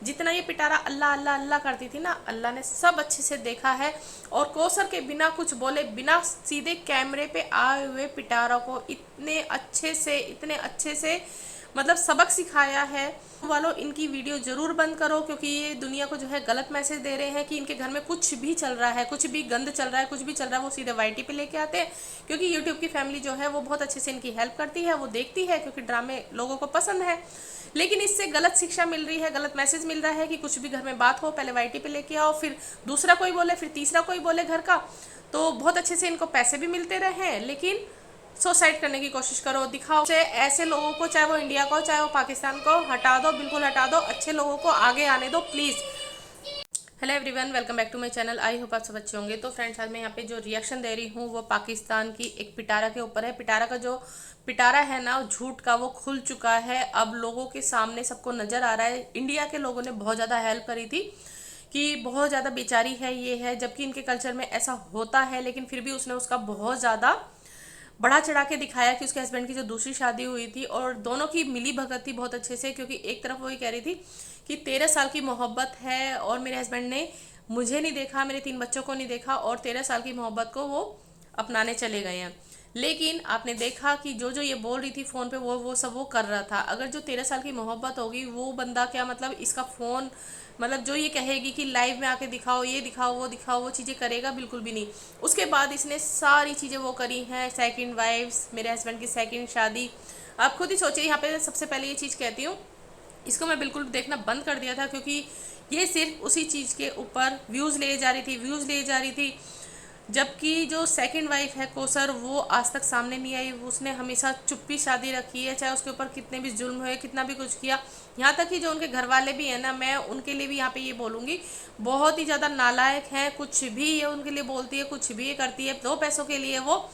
जितना ये पिटारा अल्लाह अल्लाह अल्लाह करती थी ना, अल्लाह ने सब अच्छे से देखा है। और कौसर के बिना कुछ बोले, बिना सीधे कैमरे पे आए हुए पिटारा को इतने अच्छे से मतलब सबक सिखाया है। वालों, इनकी वीडियो जरूर बंद करो, क्योंकि ये दुनिया को जो है गलत मैसेज दे रहे हैं कि इनके घर में कुछ भी चल रहा है, कुछ भी गंद चल रहा है, कुछ भी चल रहा है, वो सीधे वाईटी पे लेके आते हैं। क्योंकि यूट्यूब की फैमिली जो है वो बहुत अच्छे से इनकी हेल्प करती है, वो देखती है, क्योंकि ड्रामे लोगों को पसंद है। लेकिन इससे गलत शिक्षा मिल रही है, गलत मैसेज मिल रहा है कि कुछ भी घर में बात हो पहले वाईटी पे लेके आओ, फिर दूसरा कोई बोले, फिर तीसरा कोई बोले घर का। तो बहुत अच्छे से इनको पैसे भी मिलते रहे हैं, लेकिन सुसाइड करने की कोशिश करो, दिखाओ से ऐसे लोगों को, चाहे वो इंडिया को चाहे वो पाकिस्तान को, हटा दो, बिल्कुल हटा दो। अच्छे लोगों को आगे आने दो please. Hello everyone, welcome back to my channel. I hope आप सब अच्छे होंगे। तो फ्रेंड्स, आज मैं यहाँ पे जो रिएक्शन दे रही हूँ वो पाकिस्तान की एक पिटारा के ऊपर है। पिटारा का जो पिटारा है ना, झूठ का, वो खुल चुका है। अब लोगों के सामने सबको नजर आ रहा है। इंडिया के लोगों ने बहुत ज़्यादा हेल्प करी थी कि बहुत ज़्यादा बेचारी है ये है, जबकि इनके कल्चर में ऐसा होता है, लेकिन फिर भी उसने उसका बहुत ज़्यादा बढ़ा चढ़ा के दिखाया कि उसके हस्बैंड की जो दूसरी शादी हुई थी और दोनों की मिली भगत थी बहुत अच्छे से। क्योंकि एक तरफ वो ये कह रही थी कि 13 साल की मोहब्बत है और मेरे हस्बैंड ने मुझे नहीं देखा, मेरे 3 बच्चों को नहीं देखा, और 13 साल की मोहब्बत को वो अपनाने चले गए हैं। लेकिन आपने देखा कि जो जो ये बोल रही थी फ़ोन पे, वो सब वो कर रहा था। अगर जो 13 साल की मोहब्बत होगी, वो बंदा क्या मतलब इसका फ़ोन, मतलब जो ये कहेगी कि लाइव में आके दिखाओ, ये दिखाओ, वो चीज़ें करेगा बिल्कुल भी नहीं। उसके बाद इसने सारी चीज़ें वो करी हैं, सेकंड वाइफ्स, मेरे हस्बैंड की सेकंड शादी। आप खुद ही सोचिए। यहाँ पे सबसे पहले ये चीज़ कहती हूँ, इसको मैं बिल्कुल देखना बंद कर दिया था, क्योंकि ये सिर्फ उसी चीज़ के ऊपर व्यूज़ ले जा रही थी, व्यूज़ ले जा रही थी। जबकि जो सेकंड वाइफ है कोसर, वो आज तक सामने नहीं आई। उसने हमेशा चुप्पी शादी रखी है, चाहे उसके ऊपर कितने भी जुल्म हुए, कितना भी कुछ किया। यहाँ तक कि जो उनके घर वाले भी हैं ना, मैं उनके लिए भी यहाँ पे ये बोलूँगी, बहुत ही ज़्यादा नालायक हैं। कुछ भी ये उनके लिए बोलती है, कुछ भी ये करती है, 2 पैसों के लिए वो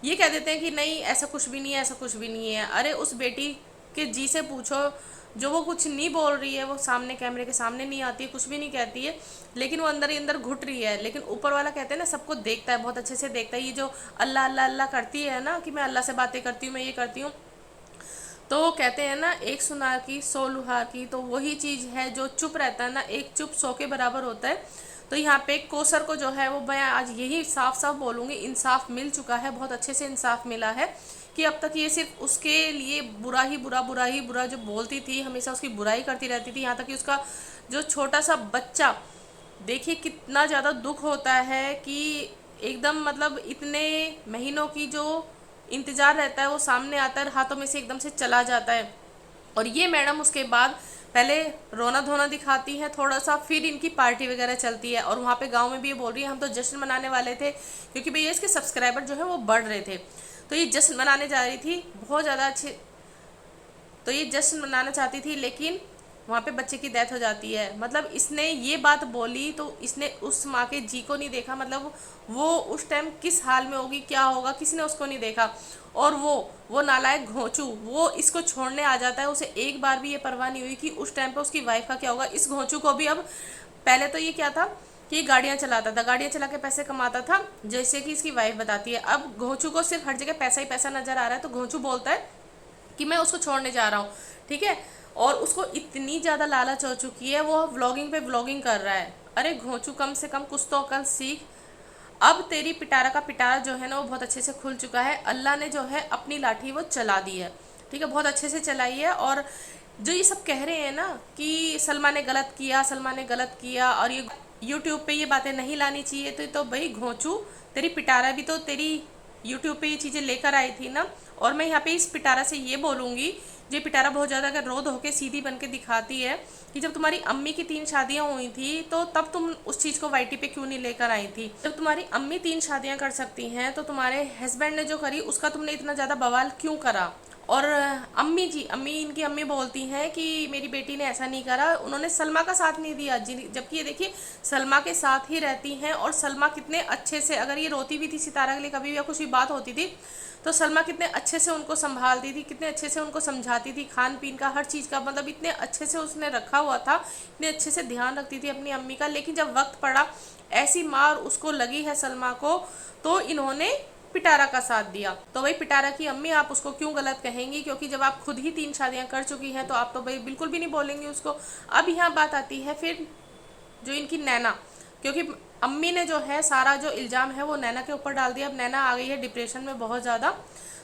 ये कह देते हैं कि नहीं ऐसा कुछ भी नहीं है, ऐसा कुछ भी नहीं है। अरे उस बेटी के जी से पूछो, जो वो कुछ नहीं बोल रही है, वो सामने कैमरे के सामने नहीं आती है, कुछ भी नहीं कहती है, लेकिन वो अंदर ही अंदर घुट रही है। लेकिन ऊपर वाला कहते हैं ना, सबको देखता है, बहुत अच्छे से देखता है। ये जो अल्लाह अल्लाह अल्लाह करती है ना, कि मैं अल्लाह से बातें करती हूँ, मैं ये करती हूँ, तो कहते हैं ना, एक सुनार की 100 लुहार की। तो वही चीज़ है, जो चुप रहता है ना, एक चुप 100 के बराबर होता है। तो यहाँ पे कोसर को जो है वो, मैं आज यही साफ साफ बोलूँगी, इंसाफ मिल चुका है, बहुत अच्छे से इंसाफ मिला है। कि अब तक ये सिर्फ उसके लिए बुरा ही बुरा, बुरा ही बुरा जो बोलती थी, हमेशा उसकी बुराई करती रहती थी। यहाँ तक कि उसका जो छोटा सा बच्चा, देखिए कितना ज़्यादा दुख होता है कि एकदम मतलब इतने महीनों की जो इंतज़ार रहता है, वो सामने आता है, हाथों में से एकदम से चला जाता है। और ये मैडम उसके बाद पहले रोना धोना दिखाती है थोड़ा सा, फिर इनकी पार्टी वगैरह चलती है। और वहाँ पे गांव में भी ये बोल रही है, हम तो जश्न मनाने वाले थे, क्योंकि भैया इसके सब्सक्राइबर जो है वो बढ़ रहे थे। तो ये जश्न मनाने जा रही थी, बहुत ज़्यादा अच्छी, तो ये जश्न मनाना चाहती थी, लेकिन वहाँ पे बच्चे की डेथ हो जाती है। मतलब इसने ये बात बोली तो इसने उस माँ के जी को नहीं देखा, मतलब वो उस टाइम किस हाल में होगी, क्या होगा, किसी ने उसको नहीं देखा। और वो नालायक घोंचू, वो इसको छोड़ने आ जाता है। उसे एक बार भी ये परवाह नहीं हुई कि उस टाइम पे उसकी वाइफ का क्या होगा। इस घोंचू को भी अब, पहले तो ये क्या था कि गाड़ियाँ चलाता था, गाड़ियाँ चला के पैसे कमाता था, जैसे कि इसकी वाइफ बताती है। अब घोंचू को सिर्फ हर जगह पैसा ही पैसा नजर आ रहा है, तो घोंचू बोलता है कि मैं उसको छोड़ने जा रहा हूँ, ठीक है। और उसको इतनी ज़्यादा लालच हो चुकी है, वो व्लॉगिंग पे व्लॉगिंग कर रहा है। अरे घोंचू, कम से कम कुछ तो अकल सीख। अब तेरी पिटारा का पिटारा जो है ना, वो बहुत अच्छे से खुल चुका है। अल्लाह ने जो है अपनी लाठी वो चला दी है, ठीक है, बहुत अच्छे से चलाई है। और जो ये सब कह रहे हैं ना कि सलमा ने गलत किया, सलमा ने गलत किया, और ये यूट्यूब पे ये बातें नहीं लानी चाहिए, तो भाई घोंचू, तेरी पिटारा भी तो तेरी यूट्यूब पे ये चीज़ें लेकर आई थी ना। और मैं यहाँ पे इस पिटारा से ये बोलूँगी, जो पिटारा बहुत ज़्यादा अगर रोध होके सीधी बन के दिखाती है कि जब तुम्हारी अम्मी की 3 शादियाँ हुई थी, तो तब तुम उस चीज़ को वाईटी पे क्यों नहीं लेकर आई थी। जब तुम्हारी अम्मी 3 शादियाँ कर सकती हैं, तो तुम्हारे हस्बैंड ने जो करी उसका तुमने इतना ज़्यादा बवाल क्यों करा। और अम्मी जी, इनकी अम्मी बोलती हैं कि मेरी बेटी ने ऐसा नहीं करा, उन्होंने सलमा का साथ नहीं दिया। जबकि ये देखिए, सलमा के साथ ही रहती हैं, और सलमा कितने अच्छे से, अगर ये रोती भी थी सितारा के लिए कभी भी या कुछ भी बात होती थी, तो सलमा कितने अच्छे से उनको संभालती थी, कितने अच्छे से उनको समझाती थी, खान पीन का हर चीज़ का, मतलब इतने अच्छे से उसने रखा हुआ था, इतने अच्छे से ध्यान रखती थी अपनी अम्मी का। लेकिन जब वक्त पड़ा, ऐसी मार उसको लगी है सलमा को, तो इन्होंने पिटारा का साथ दिया। तो भाई पिटारा की अम्मी आप उसको क्यों गलत कहेंगी, क्योंकि जब आप खुद ही 3 शादियां कर चुकी हैं तो आप तो भाई बिल्कुल भी नहीं बोलेंगी उसको। अब यहाँ बात आती है फिर जो इनकी नैना, क्योंकि अम्मी ने जो है सारा जो इल्ज़ाम है वो नैना के ऊपर डाल दिया। अब नैना आ गई है डिप्रेशन में बहुत ज़्यादा।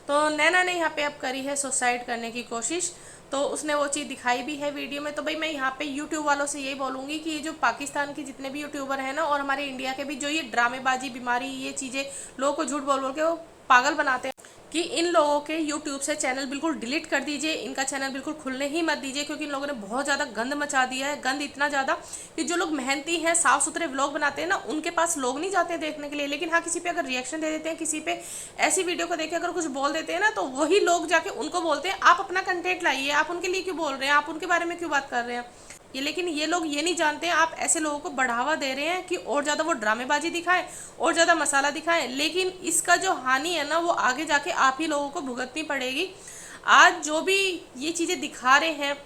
तो नैना ने यहाँ पे अब करी है सुसाइड करने की कोशिश। तो उसने वो चीज़ दिखाई भी है वीडियो में। तो भाई मैं यहाँ पे यूट्यूब वालों से यही बोलूँगी कि ये जो पाकिस्तान के जितने भी यूट्यूबर हैं ना, और हमारे इंडिया के भी, जो ये ड्रामेबाजी बीमारी ये चीज़ें लोगों को झूठ बोल बोल के वो पागल बनाते हैं, कि इन लोगों के यूट्यूब से चैनल बिल्कुल डिलीट कर दीजिए, इनका चैनल बिल्कुल खुलने ही मत दीजिए, क्योंकि इन लोगों ने बहुत ज़्यादा गंद मचा दिया है। गंद इतना ज़्यादा कि जो लोग मेहनती हैं, साफ सुथरे व्लॉग बनाते हैं ना, उनके पास लोग नहीं जाते हैं देखने के लिए। लेकिन हाँ, किसी पे अगर रिएक्शन दे देते हैं, किसी पे ऐसी वीडियो को देख के अगर कुछ बोल देते हैं ना, तो वही लोग जाके उनको बोलते हैं आप अपना कंटेंट लाइए, आप उनके लिए क्यों बोल रहे हैं, आप उनके बारे में क्यों बात कर रहे हैं। ये लेकिन ये लोग ये नहीं जानते हैं, आप ऐसे लोगों को बढ़ावा दे रहे हैं कि और ज़्यादा वो ड्रामेबाजी दिखाएं, और ज़्यादा मसाला दिखाएं। लेकिन इसका जो हानि है ना, वो आगे जाके आप ही लोगों को भुगतनी पड़ेगी। आज जो भी ये चीज़ें दिखा रहे हैं,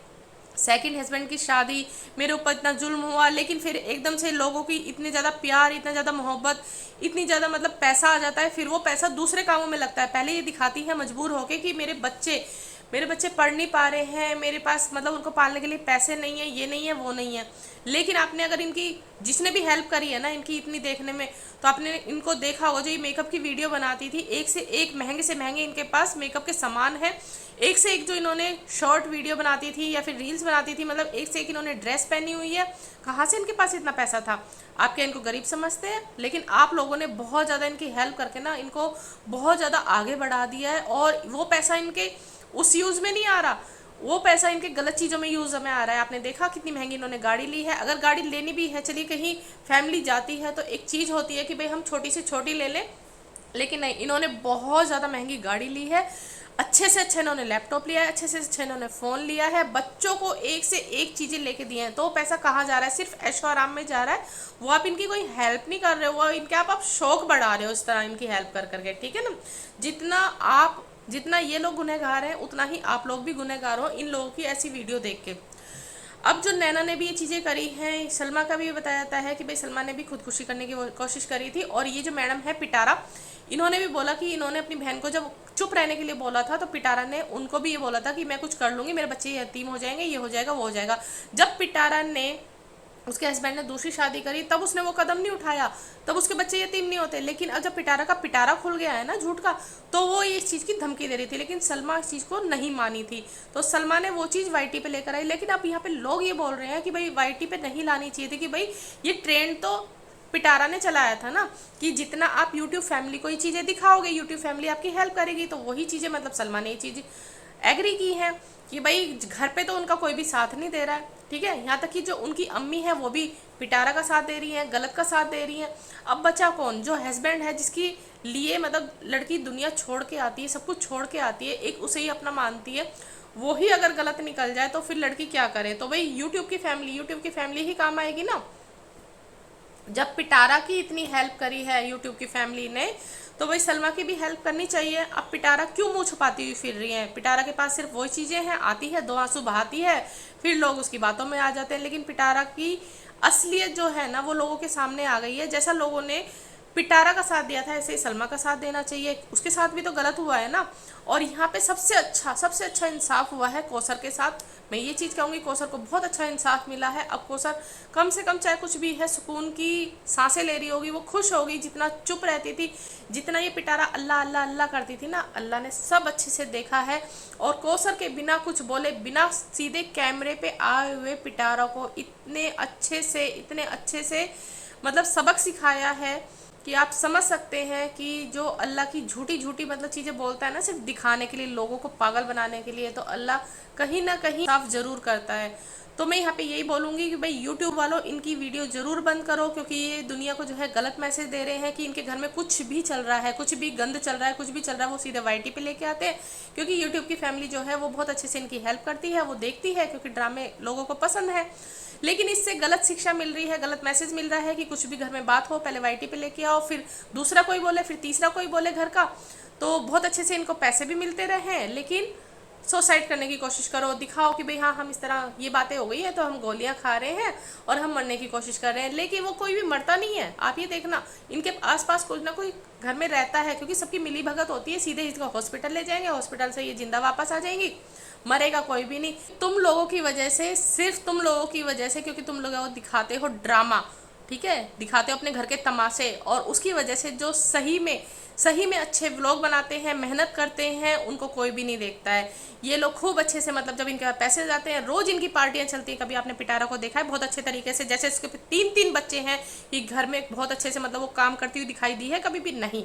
सेकंड हस्बैंड की शादी, मेरे ऊपर इतना जुल्म हुआ, लेकिन फिर एकदम से लोगों की इतने ज़्यादा प्यार, इतना ज़्यादा मोहब्बत, इतनी ज़्यादा मतलब पैसा आ जाता है, फिर वो पैसा दूसरे कामों में लगता है। पहले ये दिखाती है मजबूर होके कि मेरे बच्चे पढ़ नहीं पा रहे हैं, मेरे पास मतलब उनको पालने के लिए पैसे नहीं है, ये नहीं है, वो नहीं है। लेकिन आपने अगर इनकी जिसने भी हेल्प करी है ना इनकी इतनी देखने में, तो आपने इनको देखा होगा, जो ये मेकअप की वीडियो बनाती थी, एक से एक महंगे से महंगे इनके पास मेकअप के सामान है, एक से एक जो इन्होंने शॉर्ट वीडियो बनाती थी या फिर रील्स बनाती थी, मतलब एक से एक इन्होंने ड्रेस पहनी हुई है। कहाँ से इनके पास इतना पैसा था? आप क्या इनको गरीब समझते हैं? लेकिन आप लोगों ने बहुत ज़्यादा इनकी हेल्प करके ना इनको बहुत ज़्यादा आगे बढ़ा दिया है, और वो पैसा इनके उस यूज़ में नहीं आ रहा, वो पैसा इनके गलत चीज़ों में यूज़ में आ रहा है। आपने देखा कितनी महंगी इन्होंने गाड़ी ली है। अगर गाड़ी लेनी भी है, चलिए कहीं फैमिली जाती है तो एक चीज़ होती है कि भाई हम छोटी से छोटी ले लें, लेकिन नहीं, इन्होंने बहुत ज़्यादा महंगी गाड़ी ली है, अच्छे से अच्छा इन्होंने लैपटॉप लिया है, अच्छे से अच्छा इन्होंने फ़ोन लिया है, बच्चों को एक से एक चीज़ें लेके दिए हैं। तो वो पैसा कहाँ जा रहा है? सिर्फ ऐशो आराम में जा रहा है। वो आप इनकी कोई हेल्प नहीं कर रहे हो, वो इनके आप शौक बढ़ा रहे हो इस तरह इनकी हेल्प कर करके, ठीक है ना। जितना ये लोग गुनहगार हैं, उतना ही आप लोग भी गुनहगार हो इन लोगों की ऐसी वीडियो देख के। अब जो नैना ने भी ये चीज़ें करी हैं, सलमा का भी बताया जाता है कि भाई सलमा ने भी खुदकुशी करने की कोशिश करी थी। और ये जो मैडम है पिटारा, इन्होंने भी बोला कि इन्होंने अपनी बहन को जब चुप रहने के लिए बोला था, तो पिटारा ने उनको भी ये बोला था कि मैं कुछ कर लूँगी, मेरे बच्चे यतीम हो जाएंगे, ये हो जाएगा, वो हो जाएगा। जब पिटारा ने उसके हस्बैंड ने दूसरी शादी करी, तब उसने वो कदम नहीं उठाया, तब उसके बच्चे यतीम नहीं होते। लेकिन अब जब पिटारा का पिटारा खुल गया है ना झूठ का, तो वो इस चीज़ की धमकी दे रही थी, लेकिन सलमा इस चीज़ को नहीं मानी थी। तो सलमा ने वो चीज़ वाईटी पे लेकर आई। लेकिन अब यहाँ पे लोग ये बोल रहे हैं कि भाई वाईटी पे नहीं लानी चाहिए थी, कि भाई ये ट्रेंड तो पिटारा ने चलाया था ना, कि जितना आप यूट्यूब फैमिली को ये चीज़ें दिखाओगे, यूट्यूब फैमिली आपकी हेल्प करेगी। तो वही चीज़ें मतलब सलमा ने ये चीज़ एग्री की है कि भाई घर पे तो उनका कोई भी साथ नहीं दे रहा है, ठीक है। यहाँ तक कि जो उनकी अम्मी है वो भी पिटारा का साथ दे रही है, गलत का साथ दे रही है। अब बचा कौन? जो हस्बैंड है, जिसकी लिए मतलब लड़की दुनिया छोड़ के आती है, सब कुछ छोड़ के आती है, एक उसे ही अपना मानती है, वो ही अगर गलत निकल जाए तो फिर लड़की क्या करे? तो भाई यूट्यूब की फैमिली ही काम आएगी ना। जब पिटारा की इतनी हेल्प करी है यूट्यूब की फैमिली ने, तो भाई सलमा की भी हेल्प करनी चाहिए। अब पिटारा क्यों मुंह छुपाती हुई फिर रही है? पिटारा के पास सिर्फ वही चीज़ें हैं, आती है, दो आंसू बहाती है, फिर लोग उसकी बातों में आ जाते हैं। लेकिन पिटारा की असलियत जो है ना, वो लोगों के सामने आ गई है। जैसा लोगों ने पिटारा का साथ दिया था, ऐसे ही सलमा का साथ देना चाहिए। उसके साथ भी तो गलत हुआ है ना। और यहाँ पे सबसे अच्छा इंसाफ हुआ है कौसर के साथ। मैं ये चीज़ कहूँगी, कौसर को बहुत अच्छा इंसाफ मिला है। अब कौसर कम से कम चाहे कुछ भी है, सुकून की सांसें ले रही होगी, वो खुश होगी। जितना चुप रहती थी, जितना ये पिटारा अल्लाह अल्लाह अल्लाह करती थी ना, अल्लाह ने सब अच्छे से देखा है। और कौसर के बिना कुछ बोले, बिना सीधे कैमरे पे आए हुए पिटारा को इतने अच्छे से मतलब सबक सिखाया है कि आप समझ सकते हैं कि जो अल्लाह की झूठी मतलब चीज़ें बोलता है ना, सिर्फ दिखाने के लिए, लोगों को पागल बनाने के लिए, तो अल्लाह कहीं ना कहीं साफ जरूर करता है। तो मैं यहाँ पे यही बोलूँगी कि भाई यूट्यूब वालों, इनकी वीडियो ज़रूर बंद करो, क्योंकि ये दुनिया को जो है गलत मैसेज दे रहे हैं कि इनके घर में कुछ भी चल रहा है, कुछ भी गंद चल रहा है, कुछ भी चल रहा है, वो सीधे वाईटी पे लेके आते हैं। क्योंकि यूट्यूब की फैमिली जो है वो बहुत अच्छे से इनकी हेल्प करती है, वो देखती है, क्योंकि ड्रामे लोगों को पसंद है। लेकिन इससे गलत शिक्षा मिल रही है, गलत मैसेज मिल रहा है कि कुछ भी घर में बात हो, पहले वाईटी पे लेके आओ, फिर दूसरा कोई बोले, फिर तीसरा कोई बोले घर का। तो बहुत अच्छे से इनको पैसे भी मिलते रहे हैं, लेकिन सुसाइड करने की कोशिश करो, दिखाओ कि भाई हाँ हम इस तरह ये बातें हो गई है तो हम गोलियां खा रहे हैं और हम मरने की कोशिश कर रहे हैं, लेकिन वो कोई भी मरता नहीं है। आप ये देखना, इनके आसपास कुछ ना कोई घर में रहता है, क्योंकि सबकी मिली भगत होती है। सीधे इसको हॉस्पिटल ले जाएंगे, हॉस्पिटल से ये जिंदा वापस आ जाएंगी, मरेगा कोई भी नहीं। तुम लोगों की वजह से, सिर्फ तुम लोगों की वजह से, क्योंकि तुम लोग दिखाते हो ड्रामा, ठीक है, दिखाते हो अपने घर के तमाशे, और उसकी वजह से जो सही में अच्छे व्लॉग बनाते हैं, मेहनत करते हैं, उनको कोई भी नहीं देखता है। ये लोग खूब अच्छे से, मतलब जब इनके पास पैसे जाते हैं, रोज इनकी पार्टियां चलती हैं। कभी आपने पिटारा को देखा है बहुत अच्छे तरीके से, जैसे इसके 3 बच्चे हैं, ये घर में बहुत अच्छे से मतलब वो काम करती हुई दिखाई दी है? कभी भी नहीं।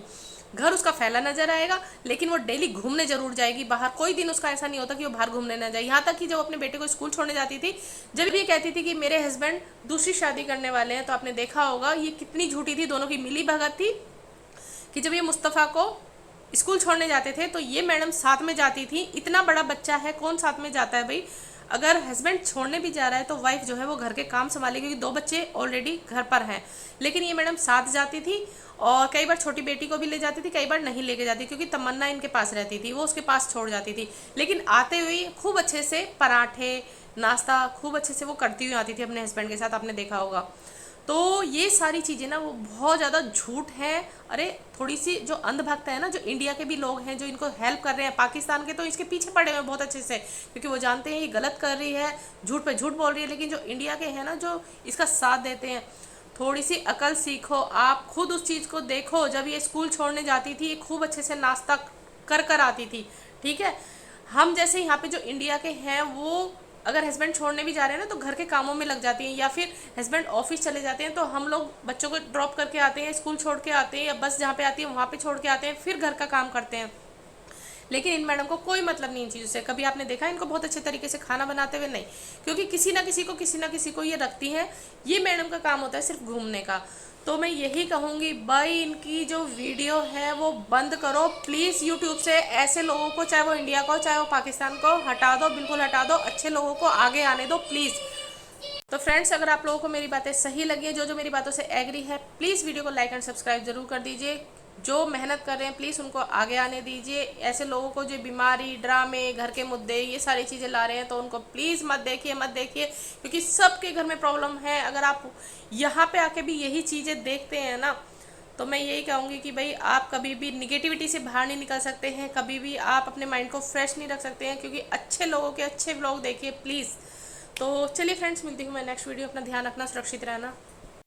घर उसका फैला नजर आएगा, लेकिन वो डेली घूमने जरूर जाएगी बाहर। कोई दिन उसका ऐसा नहीं होता कि वो बाहर घूमने ना जाए। यहाँ तक कि जब अपने बेटे को स्कूल छोड़ने जाती थी, जब ये कहती थी कि मेरे हस्बैंड दूसरी शादी करने वाले हैं, तो आपने देखा होगा ये कितनी झूठी थी, दोनों की मिली भगत थी। कि जब ये मुस्तफ़ा को स्कूल छोड़ने जाते थे तो ये मैडम साथ में जाती थी। इतना बड़ा बच्चा है, कौन साथ में जाता है भाई? अगर हस्बैंड छोड़ने भी जा रहा है तो वाइफ जो है वो घर के काम संभालेगी, क्योंकि 2 बच्चे ऑलरेडी घर पर हैं। लेकिन ये मैडम साथ जाती थी, और कई बार छोटी बेटी को भी ले जाती थी, कई बार नहीं लेके जाती, क्योंकि तमन्ना इनके पास रहती थी, वो उसके पास छोड़ जाती थी। लेकिन आते हुए खूब अच्छे से पराठे नाश्ता खूब अच्छे से वो करती हुई आती थी अपने हस्बैंड के साथ, आपने देखा होगा। तो ये सारी चीज़ें ना वो बहुत ज़्यादा झूठ है। अरे थोड़ी सी जो अंधभक्त है ना, जो इंडिया के भी लोग हैं जो इनको हेल्प कर रहे हैं, पाकिस्तान के तो इसके पीछे पड़े हुए हैं बहुत अच्छे से, क्योंकि वो जानते हैं ये गलत कर रही है, झूठ पे झूठ बोल रही है। लेकिन जो इंडिया के हैं ना, जो इसका साथ देते हैं, थोड़ी सी अकल सीखो। आप खुद उस चीज़ को देखो, जब ये स्कूल छोड़ने जाती थी, ये खूब अच्छे से नाश्ता कर आती थी, ठीक है। हम जैसे यहाँ पे जो इंडिया के हैं, वो अगर हस्बैंड छोड़ने भी जा रहे हैं ना, तो घर के कामों में लग जाती हैं, या फिर हस्बैंड ऑफिस चले जाते हैं तो हम लोग बच्चों को ड्रॉप करके आते हैं, स्कूल छोड़ के आते हैं, या बस जहाँ पे आती है वहाँ पे छोड़ के आते हैं, फिर घर का काम करते हैं। लेकिन इन मैडम को कोई मतलब नहीं इन चीज़ों से। कभी आपने देखा इनको बहुत अच्छे तरीके से खाना बनाते हुए? नहीं, क्योंकि किसी ना किसी को ये रखती हैं। ये मैडम का काम होता है सिर्फ घूमने का। तो मैं यही कहूँगी भाई, इनकी जो वीडियो है वो बंद करो प्लीज़। यूट्यूब से ऐसे लोगों को, चाहे वो इंडिया को चाहे वो पाकिस्तान को, हटा दो, बिल्कुल हटा दो। अच्छे लोगों को आगे आने दो प्लीज़। तो फ्रेंड्स, अगर आप लोगों को मेरी बातें सही लगी हैं, जो मेरी बातों से एग्री है, प्लीज़ वीडियो को लाइक एंड सब्सक्राइब जरूर कर दीजिए। जो मेहनत कर रहे हैं प्लीज़ उनको आगे आने दीजिए। ऐसे लोगों को जो बीमारी, ड्रामे, घर के मुद्दे, ये सारी चीज़ें ला रहे हैं, तो उनको प्लीज़ मत देखिए, क्योंकि सबके घर में प्रॉब्लम है। अगर आप यहाँ पे आके भी यही चीज़ें देखते हैं ना, तो मैं यही कहूँगी कि भाई आप कभी भी निगेटिविटी से बाहर नहीं निकल सकते हैं, कभी भी आप अपने माइंड को फ्रेश नहीं रख सकते हैं, क्योंकि अच्छे लोगों के अच्छे व्लॉग देखिए प्लीज़। तो चलिए फ्रेंड्स, मिलती हूँ मैं नेक्स्ट वीडियो। अपना ध्यान रखना, सुरक्षित रहना।